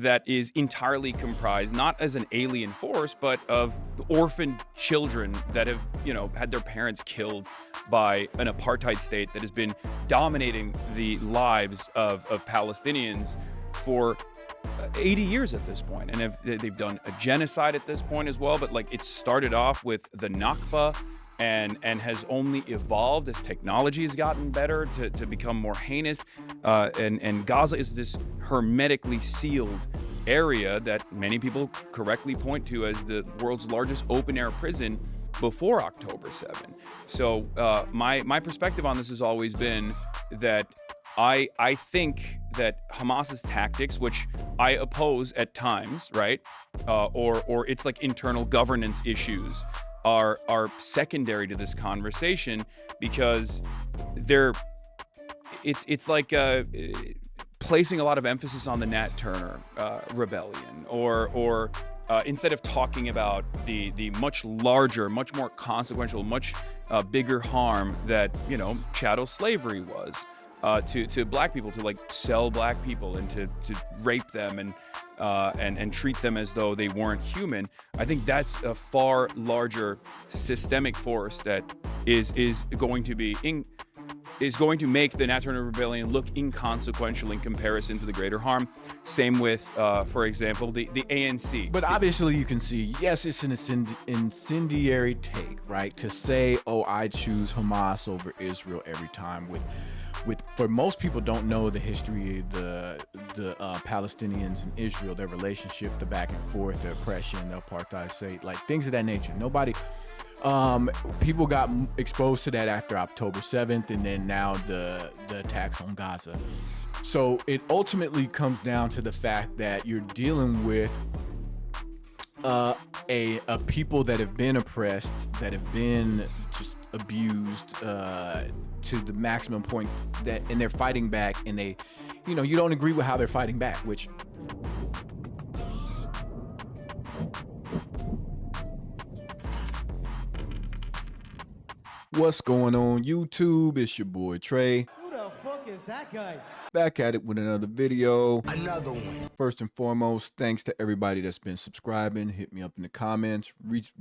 that is entirely comprised not as an alien force, but of orphaned children that have, had their parents killed by an apartheid state that has been dominating the lives of Palestinians for 80 years at this point. And they've done a genocide at this point as well. But it started off with the Nakba and has only evolved as technology has gotten better to become more heinous. And Gaza is this hermetically sealed area that many people correctly point to as the world's largest open-air prison before October 7. So my perspective on this has always been that I think that Hamas's tactics, which I oppose at times, right, or it's like internal governance issues, are secondary to this conversation, because it's like placing a lot of emphasis on the Nat Turner rebellion, or instead of talking about the much larger, much more consequential, much bigger harm that chattel slavery was to black people, to sell black people and to rape them and treat them as though they weren't human. I think that's a far larger systemic force that is going to make the Nat Turner Rebellion look inconsequential in comparison to the greater harm. Same with, for example, the ANC. But obviously you can see, yes, it's an incendiary take, right? To say, oh, I choose Hamas over Israel every time. For most people don't know the history of the Palestinians and Israel, their relationship, the back and forth, the oppression, the apartheid state, things of that nature. Nobody, people got exposed to that after October 7th, and then now the attacks on Gaza. So it ultimately comes down to the fact that you're dealing with a people that have been oppressed, that have been just abused to the maximum point, and they're fighting back, and they, you don't agree with how they're fighting back, which what's going on YouTube? It's your boy Trey. Who the fuck is that guy? Back at it with another video. Another one. First and foremost, thanks to everybody that's been subscribing. Hit me up in the comments.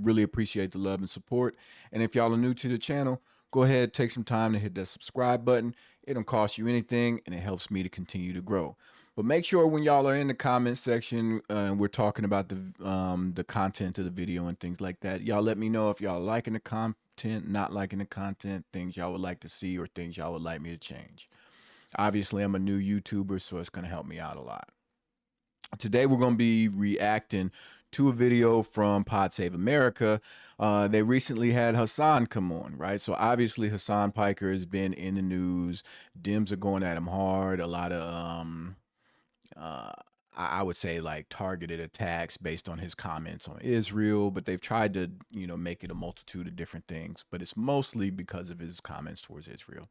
Really appreciate the love and support. And if y'all are new to the channel, go ahead, take some time to hit that subscribe button. It don't cost you anything, and it helps me to continue to grow. But make sure when y'all are in the comment section, we're talking about the content of the video and things like that, y'all let me know if y'all liking the content, not liking the content, things y'all would like to see, or things y'all would like me to change. Obviously, I'm a new YouTuber, so it's going to help me out a lot. Today, we're going to be reacting to a video from Pod Save America. They recently had Hasan come on, right? So obviously, Hasan Piker has been in the news. Dems are going at him hard. A lot of, I would say, targeted attacks based on his comments on Israel. But they've tried to, make it a multitude of different things. But it's mostly because of his comments towards Israel.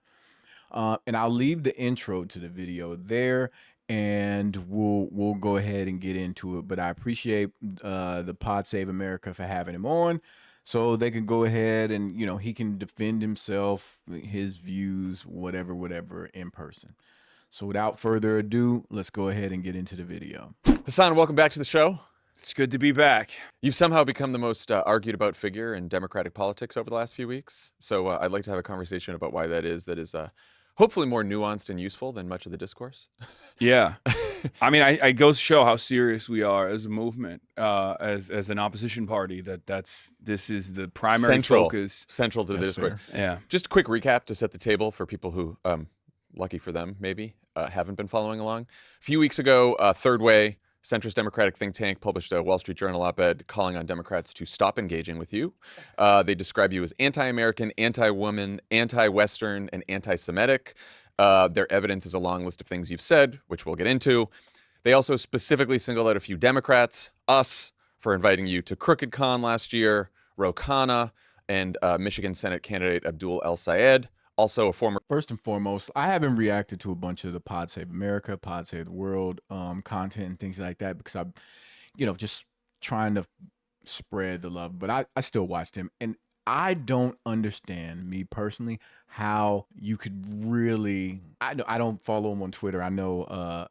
And I'll leave the intro to the video there, and we'll go ahead and get into it. But I appreciate the Pod Save America for having him on, so they can go ahead and he can defend himself, his views, whatever in person. So without further ado, let's go ahead and get into the video. Hasan, welcome back to the show. It's good to be back. You've somehow become the most argued about figure in Democratic politics over the last few weeks. So I'd like to have a conversation about why that is hopefully more nuanced and useful than much of the discourse. Yeah. I mean, I goes to show how serious we are as a movement, as an opposition party, this is the primary focus. Central to the discourse. Fair. Yeah. Just a quick recap to set the table for people who, lucky for them, maybe, haven't been following along. A few weeks ago, Third Way, centrist Democratic think tank, published a Wall Street Journal op-ed calling on Democrats to stop engaging with you. They describe you as anti-American, anti-woman, anti-Western, and anti-Semitic. Their evidence is a long list of things you've said, which we'll get into. They also specifically singled out a few Democrats, us, for inviting you to Crooked Con last year, Ro Khanna, and Michigan Senate candidate Abdul El-Sayed. Also a former... First and foremost, I haven't reacted to a bunch of the Pod Save America, Pod Save the World content and things like that because I'm, just trying to spread the love. But I still watched him, and I don't understand, me personally, how you could really... I don't follow him on Twitter. I know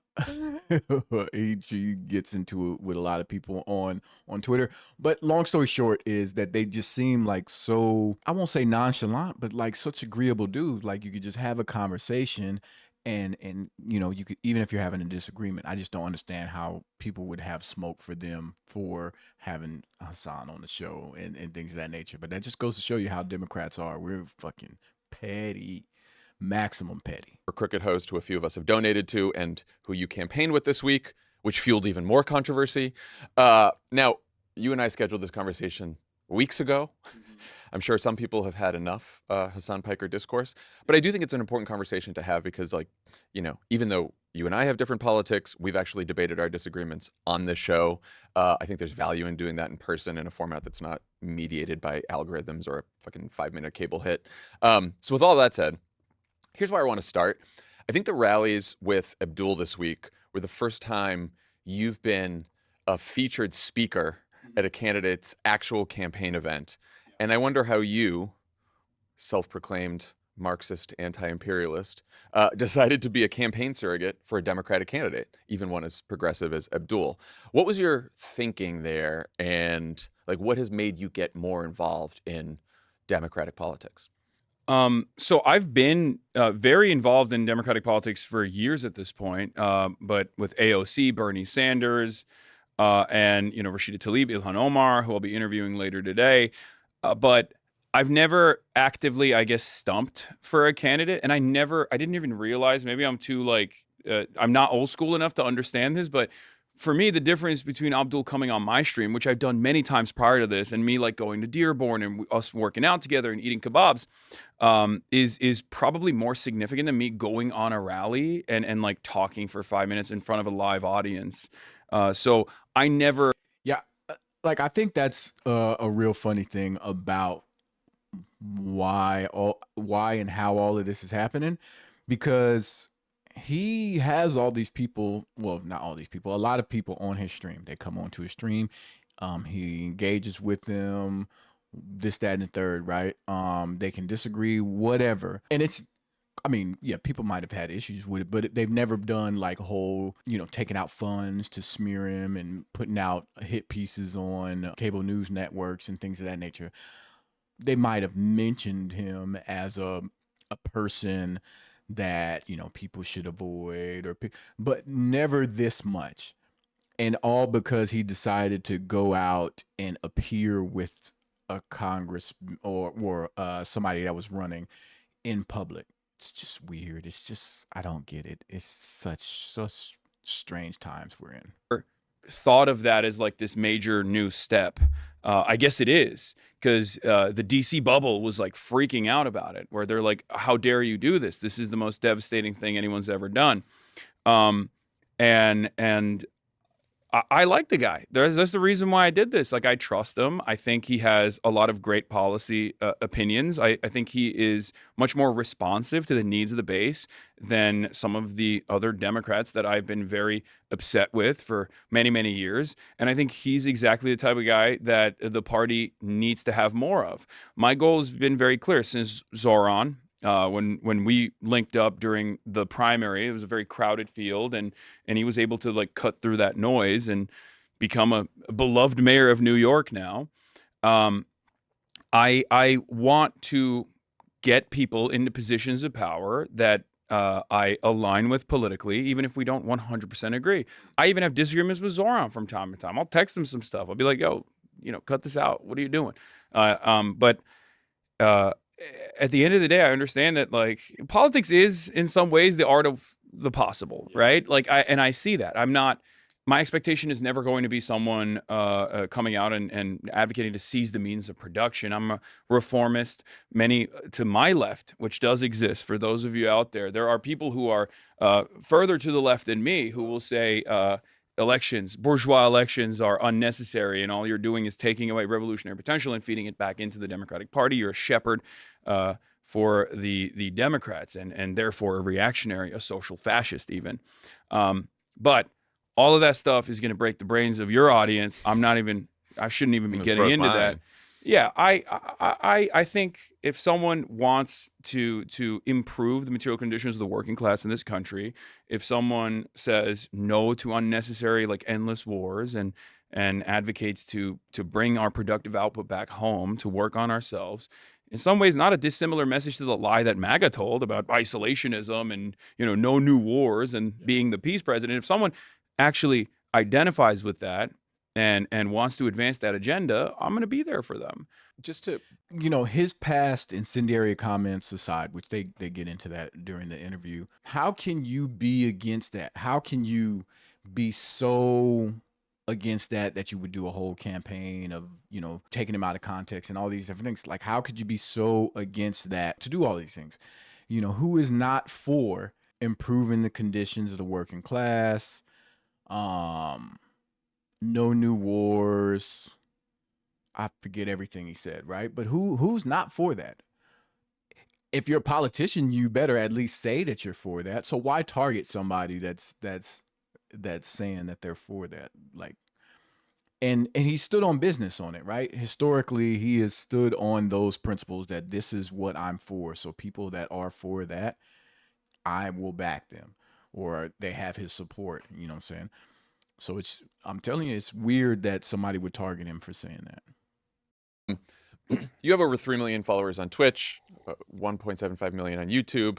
he gets into it with a lot of people on Twitter. But long story short is that they just seem like so, I won't say nonchalant, but like such agreeable dudes. Like you could just have a conversation and you know, you could, even if you're having a disagreement, I just don't understand how people would have smoke for them for having Hasan on the show and things of that nature. But that just goes to show you how Democrats are. We're fucking petty, maximum petty. Or Crooked host, who a few of us have donated to and who you campaigned with this week, which fueled even more controversy. Now, you and I scheduled this conversation weeks ago. I'm sure some people have had enough Hasan Piker discourse, but I do think it's an important conversation to have because, like, you know, even though you and I have different politics, we've actually debated our disagreements on this show. I think there's value in doing that in person in a format that's not mediated by algorithms or a fucking 5-minute cable hit. So with all that said, here's where I want to start. I think the rallies with Abdul this week were the first time you've been a featured speaker at a candidate's actual campaign event. And I wonder how you, self-proclaimed Marxist anti-imperialist, decided to be a campaign surrogate for a Democratic candidate, even one as progressive as Abdul. What was your thinking there? And like, what has made you get more involved in Democratic politics? So I've been very involved in Democratic politics for years at this point, but with AOC, Bernie Sanders, and, you know, Rashida Tlaib, Ilhan Omar, who I'll be interviewing later today. But I've never actively, I guess, stumped for a candidate. And I didn't even realize, maybe I'm too I'm not old school enough to understand this, but for me, the difference between Abdul coming on my stream, which I've done many times prior to this, and me like going to Dearborn and us working out together and eating kebabs, is probably more significant than me going on a rally and like talking for 5 minutes in front of a live audience. So I never. Yeah, like I think that's a real funny thing about why and how all of this is happening, because he has all these people, well, not all these people, a lot of people on his stream. They come onto his stream, he engages with them, this, that, and the third, right? They can disagree, whatever. And it's, I mean, yeah, people might have had issues with it, but they've never done like a whole, you know, taking out funds to smear him and putting out hit pieces on cable news networks and things of that nature. They might have mentioned him as a person that, you know, people should avoid, but never this much. And all because he decided to go out and appear with a Congress or somebody that was running in public. It's just weird. It's just, I don't get it. It's such strange times we're in. Thought of that as like this major new step. I guess it is, because the DC bubble was like freaking out about it, where they're like, how dare you do this? This is the most devastating thing anyone's ever done. And I like the guy. That's the reason why I did this. Like, I trust him. I think he has a lot of great policy opinions. I think he is much more responsive to the needs of the base than some of the other Democrats that I've been very upset with for many, many years. And I think he's exactly the type of guy that the party needs to have more of. My goal has been very clear since Zoran. When we linked up during the primary, it was a very crowded field, and he was able to like cut through that noise and become a beloved mayor of New York now. I want to get people into positions of power that I align with politically, even if we don't 100% agree. I even have disagreements with Zoran from time to time. I'll text him some stuff. I'll be like, yo, you know, cut this out. What are you doing? At the end of the day, I understand that like politics is in some ways the art of the possible, right? Like I see that. My expectation is never going to be someone coming out and advocating to seize the means of production. I'm a reformist. Many to my left, which does exist for those of you out there, there are people who are further to the left than me who will say bourgeois elections are unnecessary, and all you're doing is taking away revolutionary potential and feeding it back into the Democratic Party. You're a shepherd for the Democrats, and therefore a reactionary, a social fascist even. But all of that stuff is going to break the brains of your audience. I shouldn't even be getting into that. Yeah, I think if someone wants to improve the material conditions of the working class in this country, if someone says no to unnecessary like endless wars and advocates to bring our productive output back home to work on ourselves, in some ways not a dissimilar message to the lie that MAGA told about isolationism and no new wars and being the peace president. If someone actually identifies with that and wants to advance that agenda, I'm going to be there for them. Just to His past incendiary comments aside, which they get into that during the interview, how can you be against that? How can you be so against that you would do a whole campaign of, taking him out of context and all these different things? Like, how could you be so against that to do all these things? Who is not for improving the conditions of the working class? No new wars. I forget everything he said, right? But who's not for that? If you're a politician, you better at least say that you're for that. So why target somebody that's saying that they're for that? Like, and he stood on business on it, right? Historically, he has stood on those principles that this is what I'm for. So people that are for that, I will back them, or they have his support. You know what I'm saying? So I'm telling you, it's weird that somebody would target him for saying that. You have over 3 million followers on Twitch, 1.75 million on YouTube.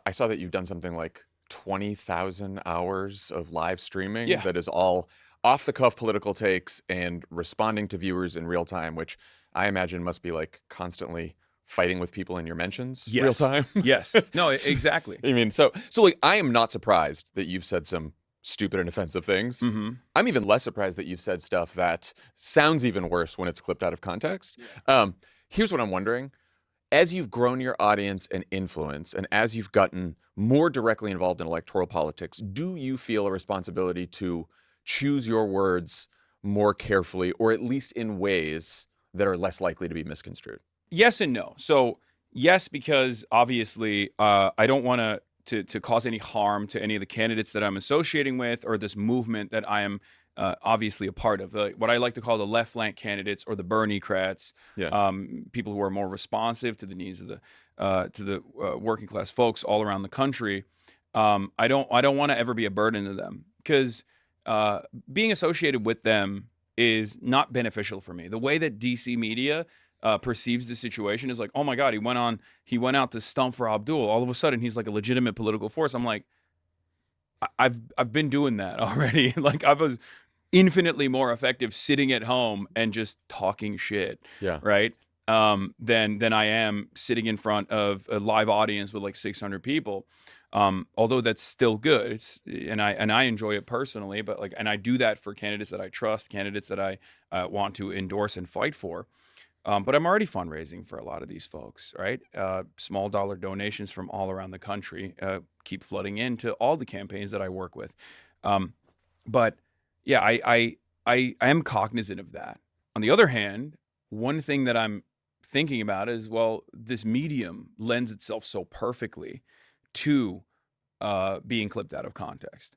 I saw that you've done something like 20,000 hours of live streaming that is all off the cuff political takes and responding to viewers in real time, which I imagine must be like constantly fighting with people in your mentions real time. Yes. No, exactly. I mean, so like, I am not surprised that you've said some stupid and offensive things. Mm-hmm. I'm even less surprised that you've said stuff that sounds even worse when it's clipped out of context. Here's what I'm wondering. As you've grown your audience and influence, and as you've gotten more directly involved in electoral politics, do you feel a responsibility to choose your words more carefully, or at least in ways that are less likely to be misconstrued? Yes and no. So yes, because obviously I don't want to cause any harm to any of the candidates that I'm associating with, or this movement that I am obviously a part of. What I like to call the left flank candidates, or the Bernie-crats, people who are more responsive to the needs of the working class folks all around the country. I don't want to ever be a burden to them, because being associated with them is not beneficial for me. The way that DC media perceives the situation is like, oh my God, he went out to stump for Abdul. All of a sudden, he's like a legitimate political force. I'm like, I've been doing that already. Like, I was infinitely more effective sitting at home and just talking shit. Yeah. Right. Than I am sitting in front of a live audience with like 600 people. Although that's still good, and I enjoy it personally, but and I do that for candidates that I trust, candidates that I want to endorse and fight for. But I'm already fundraising for a lot of these folks, right? Small dollar donations from all around the country keep flooding into all the campaigns that I work with. But yeah, I am cognizant of that. On the other hand, one thing that I'm thinking about is, well, this medium lends itself so perfectly to being clipped out of context.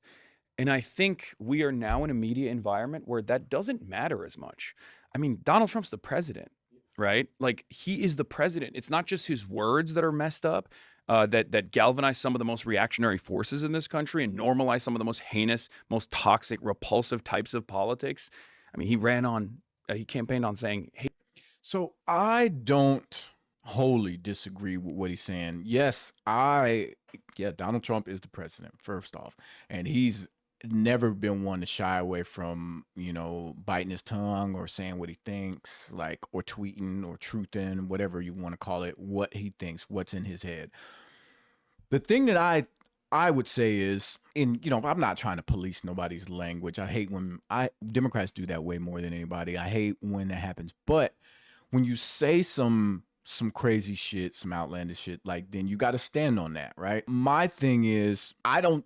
And I think we are now in a media environment where that doesn't matter as much. I mean, Donald Trump's the president, right? Like, he is the president. It's not just his words that are messed up, that galvanize some of the most reactionary forces in this country and normalize some of the most heinous, most toxic, repulsive types of politics. I mean, he campaigned on saying, hey. So I don't wholly disagree with what he's saying. Yes, Donald Trump is the president, first off, and he's never been one to shy away from, biting his tongue or saying what he thinks, or tweeting or truthing, whatever you want to call it, what he thinks, what's in his head. The thing that I would say is, I'm not trying to police nobody's language. I hate when Democrats do that way more than anybody. I hate when that happens. But when you say some crazy shit, some outlandish shit, then you got to stand on that, right? My thing is, I don't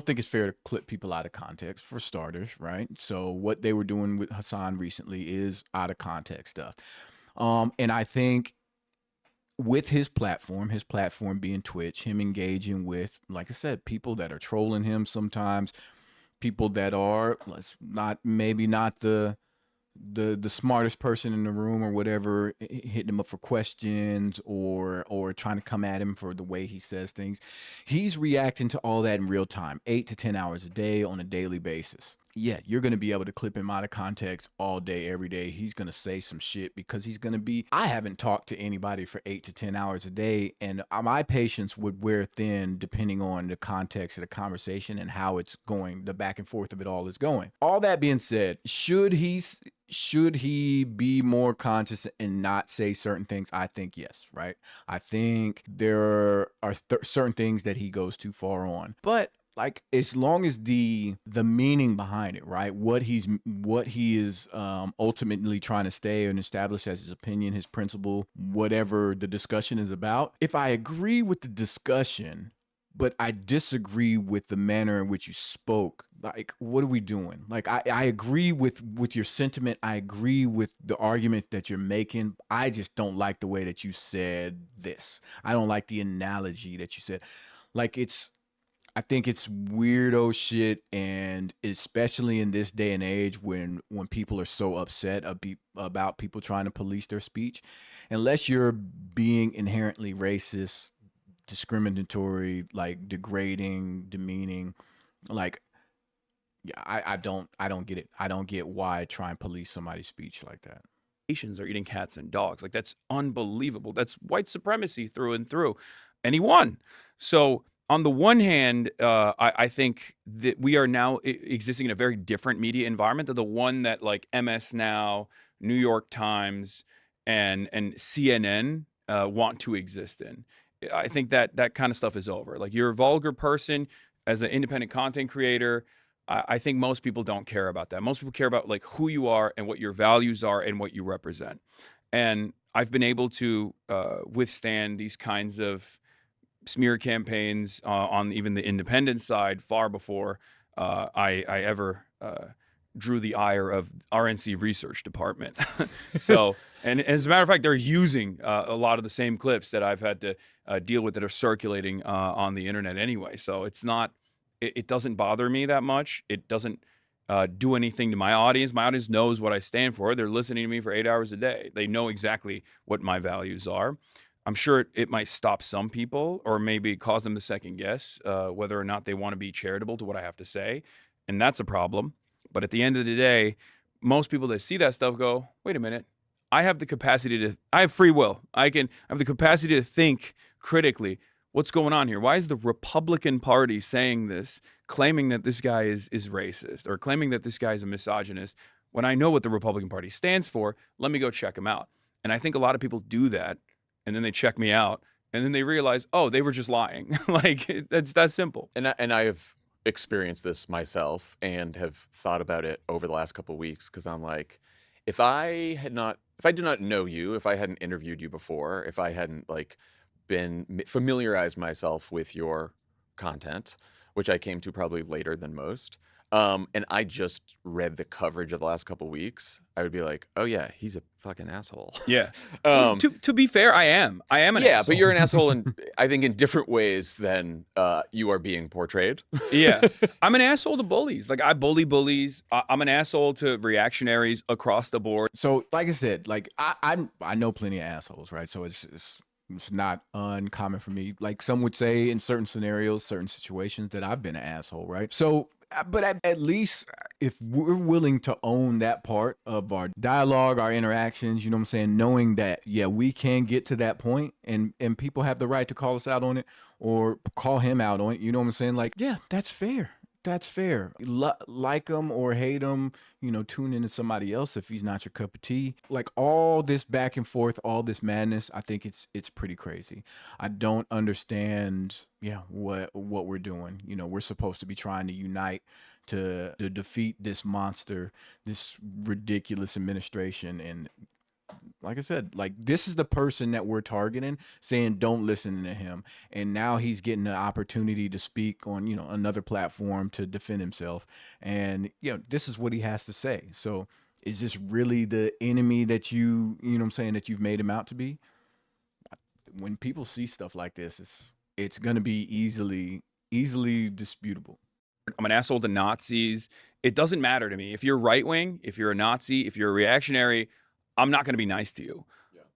think it's fair to clip people out of context, for starters, right? So what they were doing with Hasan recently is out of context stuff. And I think with his platform being Twitch, him engaging with, like I said, people that are trolling him sometimes, people that are maybe not the the smartest person in the room or whatever hitting him up for questions or trying to come at him for the way he says things. He's reacting to all that in real time, 8 to 10 hours a day on a daily basis. Yeah, you're going to be able to clip him out of context all day, every day. He's going to say some shit because he's going to be, I haven't talked to anybody for 8 to 10 hours a day, and my patience would wear thin depending on the context of the conversation and how it's going, the back and forth of it all is going. All that being said, should he be more conscious and not say certain things? I think yes, right? I think there are certain things that he goes too far on. But like, as long as the meaning behind it, right? What he is ultimately trying to stay and establish as his opinion, his principle, whatever the discussion is about. If I agree with the discussion, but I disagree with the manner in which you spoke, like, what are we doing? Like, I agree with your sentiment. I agree with the argument that you're making. I just don't like the way that you said this. I don't like the analogy that you said. Like, I think it's weirdo shit, and especially in this day and age when people are so upset about people trying to police their speech, unless you're being inherently racist, discriminatory, like degrading, demeaning, like, yeah, I don't get it. I don't get why try and police somebody's speech like that. Asians are eating cats and dogs. Like, that's unbelievable. That's white supremacy through and through. And he won. So on the one hand, I think that we are now existing in a very different media environment than the one that like MS Now, New York Times, and CNN want to exist in. I think that kind of stuff is over. Like, you're a vulgar person as an independent content creator. I think most people don't care about that. Most people care about like who you are and what your values are and what you represent. And I've been able to withstand these kinds of smear campaigns on even the independent side far before I ever drew the ire of RNC research department. So, and as a matter of fact, they're using a lot of the same clips that I've had to deal with that are circulating on the internet anyway. So it's not, it doesn't bother me that much. It doesn't do anything to my audience. My audience knows what I stand for. They're listening to me for 8 hours a day. They know exactly what my values are. I'm sure it might stop some people or maybe cause them to second guess whether or not they want to be charitable to what I have to say. And that's a problem. But at the end of the day, most people that see that stuff go, wait a minute, I have the capacity to, I have free will. I have the capacity to think critically. What's going on here? Why is the Republican Party saying this, claiming that this guy is racist or claiming that this guy is a misogynist? When I know what the Republican Party stands for, let me go check him out. And I think a lot of people do that. And then they check me out, and then they realize, oh, they were just lying. Like, that's that simple. And I have experienced this myself and have thought about it over the last couple of weeks because I'm like, if I did not know you, if I hadn't interviewed you before, if I hadn't like been familiarized myself with your content, which I came to probably later than most, and I just read the coverage of the last couple of weeks, I would be like, oh yeah, he's a fucking asshole. Yeah. To be fair, I am an asshole. Yeah, but you're an asshole in, I think, in different ways than you are being portrayed. Yeah. I'm an asshole to bullies. Like, I bully bullies. I'm an asshole to reactionaries across the board. So, like I said, like I know plenty of assholes, right? So it's not uncommon for me. Like, some would say in certain scenarios, certain situations, that I've been an asshole, right? So, but at least if we're willing to own that part of our dialogue, our interactions, you know what I'm saying, knowing that, yeah, we can get to that point and people have the right to call us out on it or call him out on it, you know what I'm saying? Like, yeah, that's fair. That's fair. Like him or hate him, you know, tune into somebody else if he's not your cup of tea. Like, all this back and forth, all this madness, I think it's pretty crazy. I don't understand, what we're doing. You know, we're supposed to be trying to unite to defeat this monster, this ridiculous administration, and like I said, like, this is the person that we're targeting, saying don't listen to him. And now he's getting the opportunity to speak on, another platform to defend himself. And, this is what he has to say. So is this really the enemy that you know what I'm saying, that you've made him out to be? When people see stuff like this, it's going to be easily disputable. I'm an asshole to Nazis. It doesn't matter to me. If you're right wing, if you're a Nazi, if you're a reactionary, I'm not going to be nice to you.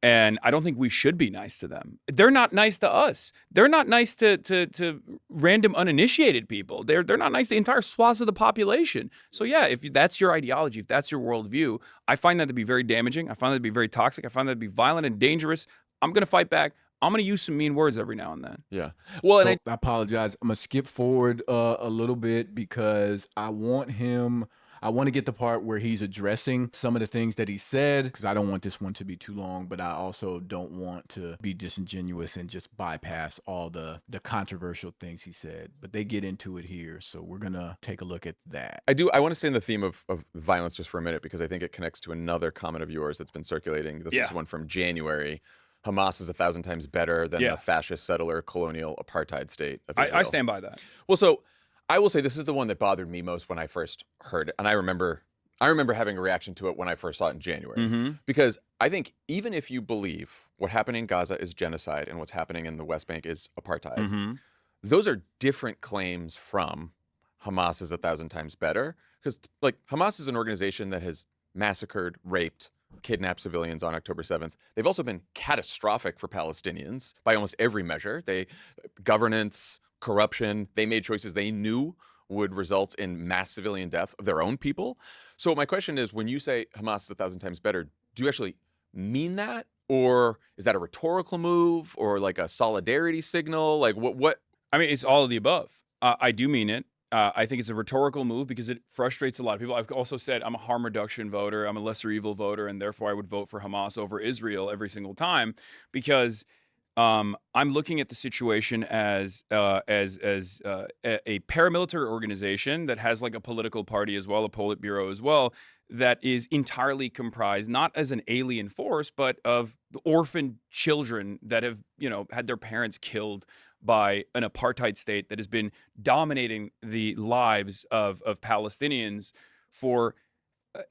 And I don't think we should be nice to them. They're not nice to us. They're not nice to random uninitiated people. They're not nice to entire swaths of the population. So yeah, if that's your ideology, if that's your worldview, I find that to be very damaging. I find that to be very toxic. I find that to be violent and dangerous. I'm going to fight back. I'm going to use some mean words every now and then. Yeah. Well, So I apologize. I'm gonna skip forward a little bit because I want to get the part where he's addressing some of the things that he said, because I don't want this one to be too long, but I also don't want to be disingenuous and just bypass all the controversial things he said. But they get into it here, so we're gonna take a look at that. I want to stay in the theme of violence just for a minute, because I think it connects to another comment of yours that's been circulating. This is one from January. Hamas is 1,000 times better than the fascist settler colonial apartheid state of Israel. I stand by that. Well, so I will say this is the one that bothered me most when I first heard it. And I remember having a reaction to it when I first saw it in January. Because I think even if you believe what happened in Gaza is genocide and what's happening in the West Bank is apartheid, those are different claims from Hamas is 1,000 times better. Because like Hamas is an organization that has massacred, raped, kidnapped civilians on October 7th. They've also been catastrophic for Palestinians by almost every measure. Governance, corruption, they made choices they knew would result in mass civilian death of their own people. So my question is, when you say Hamas is 1,000 times better, do you actually mean that? Or is that a rhetorical move or like a solidarity signal? Like what? I mean, it's all of the above. I do mean it. I think it's a rhetorical move because it frustrates a lot of people. I've also said I'm a harm reduction voter. I'm a lesser evil voter, and therefore I would vote for Hamas over Israel every single time because I'm looking at the situation as a paramilitary organization that has like a political party as well, a Politburo as well, that is entirely comprised not as an alien force, but of orphaned children that have, had their parents killed by an apartheid state that has been dominating the lives of Palestinians for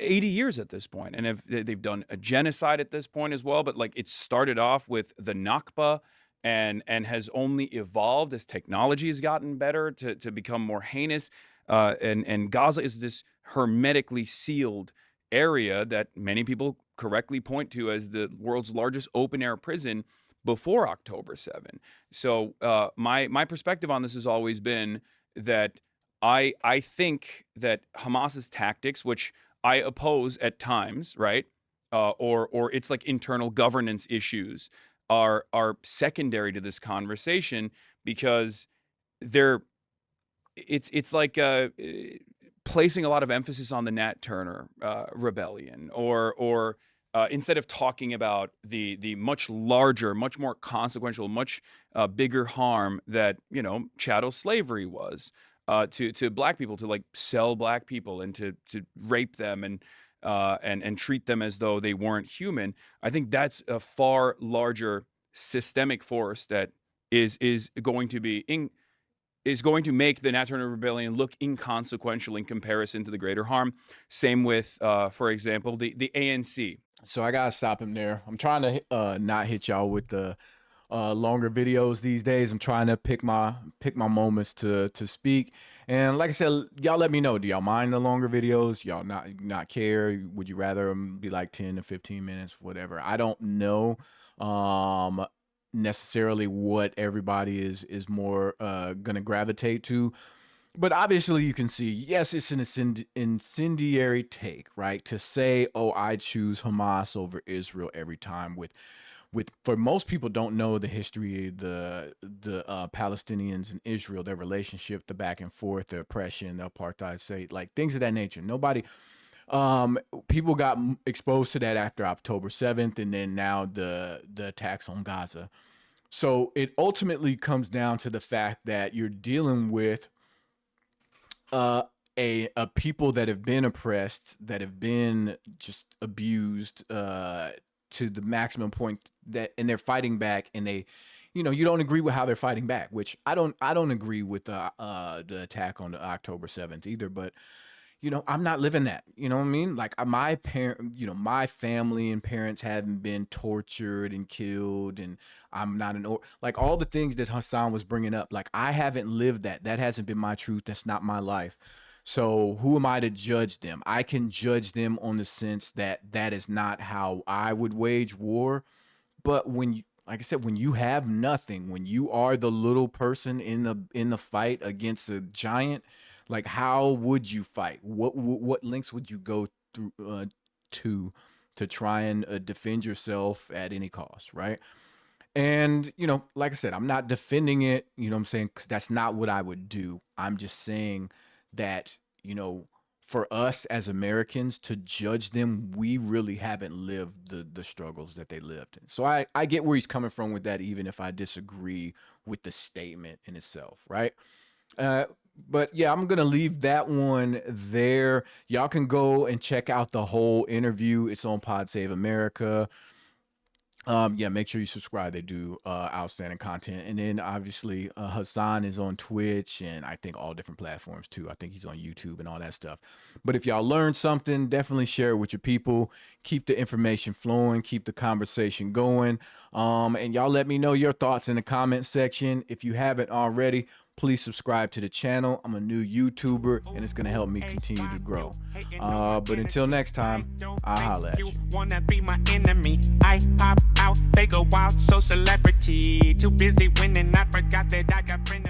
80 years at this point. And they've done a genocide at this point as well. But like it started off with the Nakba and has only evolved as technology has gotten better to become more heinous. And Gaza is this hermetically sealed area that many people correctly point to as the world's largest open air prison before October 7. So my perspective on this has always been that I think that Hamas's tactics, which I oppose at times, right, or it's like internal governance issues, are secondary to this conversation because it's like placing a lot of emphasis on the Nat Turner rebellion or instead of talking about the much larger, much more consequential, much bigger harm that chattel slavery was to black people, to like sell black people and to rape them and treat them as though they weren't human. I think that's a far larger systemic force that is going to make the Nat Turner Rebellion look inconsequential in comparison to the greater harm. Same with, for example, the ANC. So I gotta stop him there. I'm trying to not hit y'all with the longer videos these days. I'm trying to pick my moments to speak. And like I said, y'all let me know. Do y'all mind the longer videos? Y'all not care? Would you rather them be like 10 to 15 minutes, whatever? I don't know necessarily what everybody is more gonna gravitate to. But obviously you can see, yes, it's an incendiary take, right? To say, oh, I choose Hamas over Israel every time with for most people don't know the history, the Palestinians and Israel, their relationship, the back and forth, the oppression, the apartheid state, like things of that nature. Nobody, people got exposed to that after October 7th, and then now the attacks on Gaza. So it ultimately comes down to the fact that you're dealing with a people that have been oppressed, that have been just abused to the maximum point, and they're fighting back, and they, you don't agree with how they're fighting back, which I don't agree with the attack on the October 7th either, but I'm not living that. You know what I mean? Like my parent, my family and parents haven't been tortured and killed, and I'm not like all the things that Hasan was bringing up. Like I haven't lived that. That hasn't been my truth. That's not my life. So who am I to judge them? I can judge them on the sense that that is not how I would wage war. But like I said, when you have nothing, when you are the little person in the fight against a giant, like how would you fight? What lengths would you go through to try and defend yourself at any cost, right? And like I said, I'm not defending it. You know what I'm saying? Because that's not what I would do. I'm just saying that for us as Americans to judge them, we really haven't lived the struggles that they lived in. So I get where he's coming from with that, even if I disagree with the statement in itself, right? But yeah, I'm gonna leave that one there. Y'all can go and check out the whole interview. It's on Pod Save America. Yeah, make sure you subscribe. They do outstanding content. And then obviously Hasan is on Twitch and I think all different platforms too. I think he's on YouTube and all that stuff. But if y'all learned something, definitely share it with your people. Keep the information flowing, keep the conversation going. And y'all let me know your thoughts in the comment section. If you haven't already, please subscribe to the channel. I'm a new YouTuber and it's gonna help me continue to grow. But until next time, I'll holla at you. Wanna be my enemy? I pop out, they go wild, so celebrity. Too busy winning, I forgot that I got friends.